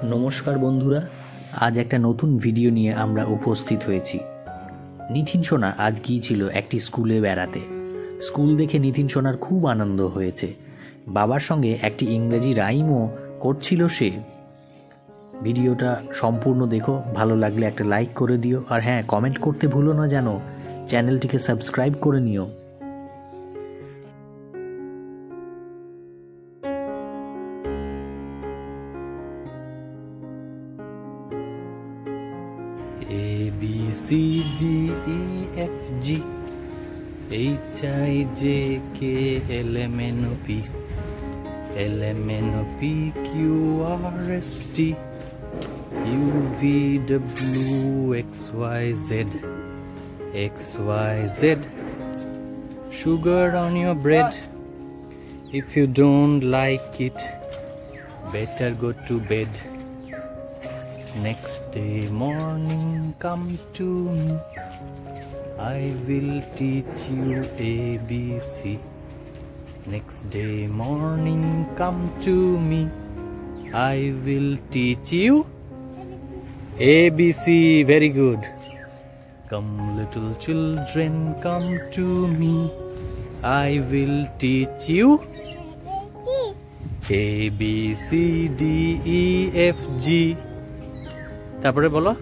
নমস্কার বন্ধুরা, আজ একটা নতুন ভিডিও নিয়ে আমরা উপস্থিত হয়েছি। নিতিন সোনা আজ গিয়েছিল একটি স্কুলে বেড়াতে। স্কুল দেখে নিতিন সোনার খুব আনন্দ হয়েছে। বাবার সঙ্গে একটি ইংরেজি রাইমও করছিল সে। ভিডিওটা সম্পূর্ণ দেখো, ভালো লাগলে একটা লাইক করে দিও, আর হ্যাঁ, কমেন্ট করতে ভুলো না যেন। চ্যানেলটিকে সাবস্ক্রাইব করে নিও। A B C D E F G H I J K L M N O P L M N O P Q R S T U V W X Y Z X Y Z. Sugar on your bread. If you don't like it, better go to bed. Next day morning come to me, I will teach you ABC. Next day morning come to me, I will teach you ABC. Very good. Come little children, come to me, I will teach you A B C D E F G. তারপরে বলো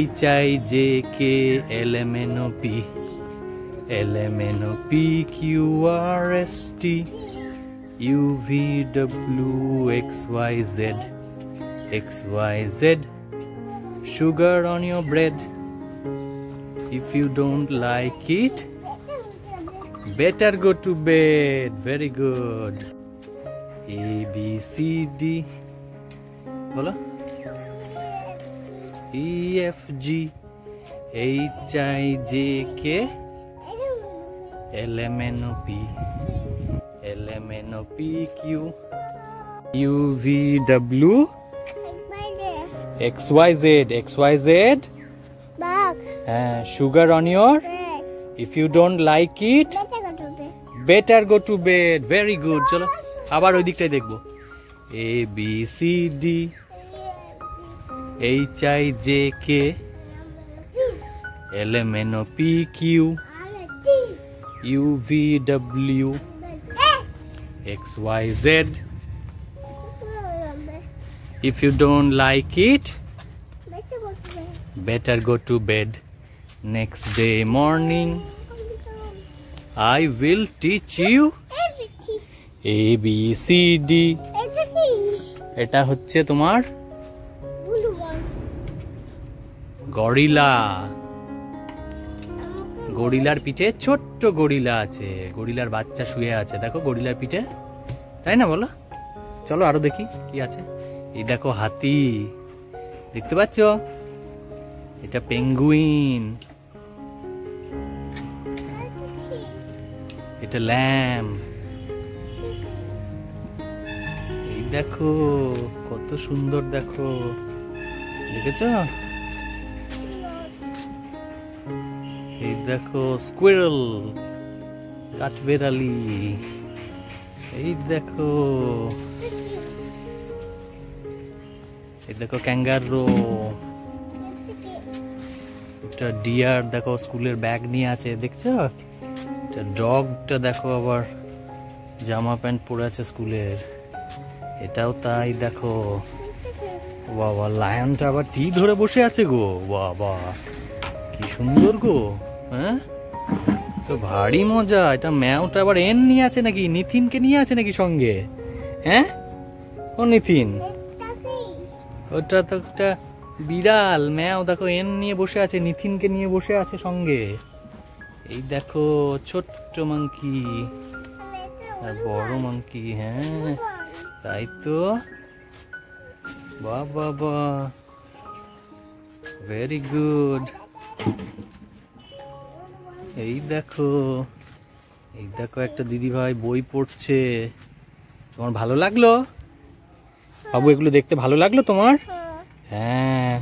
H I J K L M N O P L M N O P Q R S T U V W X Y Z X Y Z. Sugar on your bread. If you don't like it, better go to bed. Very good. A B C D বলো E F G H I J K L M N O P L M N O P Q U V W X Y Z X Y Z. Sugar on your bread. If you don't like it, better go to bed. Very good. চলো আবার ওই দিকটাই দেখবো। A B C D H I J K L M N O P Q U V W X Y Z. If you don't like it, better go to bed. Next day morning, I will teach you A B C D. এটা হচ্ছে তোমার gorilla. গরিলার পিঠে ছোট্ট gorilla আছে, গরিলার বাচ্চা শুয়ে আছে, দেখো গরিলার পিঠে, তাই না বলো? চলো আরো দেখি কি আছে। এই দেখো হাতি, দেখতে পাচ্ছ? এটা পেঙ্গুইন, এটা ল্যাম্ব। এই দেখো কত সুন্দর, দেখো, দেখেছো? এই দেখো স্কুইরেল, কাঠবেড়ালি। এই দেখো, এই দেখো ক্যাঙ্গারু। এটা ডিয়ার, দেখো স্কুলের ব্যাগ নিয়ে আছে, দেখছো? এটা ডগটা দেখো, আবার জামা প্যান্ট পরে আছে স্কুলের, এটাও তাই। দেখো বাবা, লায়নটা আবার টি ধরে বসে আছে গো, বাবা কি সুন্দর গো। হ্যাঁ, তো ভারী মজা। এটা ম্যাওটা আবার এন নিয়ে আছে নাকি, নিতিনকে নিয়ে আছে নাকি সঙ্গে? হ্যাঁ ও নিতিন, ওটা তো একটা বিড়াল। ম্যাও দেখো এন নিয়ে বসে আছে, নিতিনকে নিয়ে বসে আছে সঙ্গে। এই দেখো ছোট্ট মাংকি আর বড় মাংকি। হ্যাঁ তাই তো, বাহ বাহ বাহ, ভেরি গুড। এই দেখো, এই দেখো একটা দিদি ভাই বই পড়ছে। তোমার ভালো লাগলো বাবু? এগুলো দেখতে ভালো লাগলো তোমার? হ্যাঁ।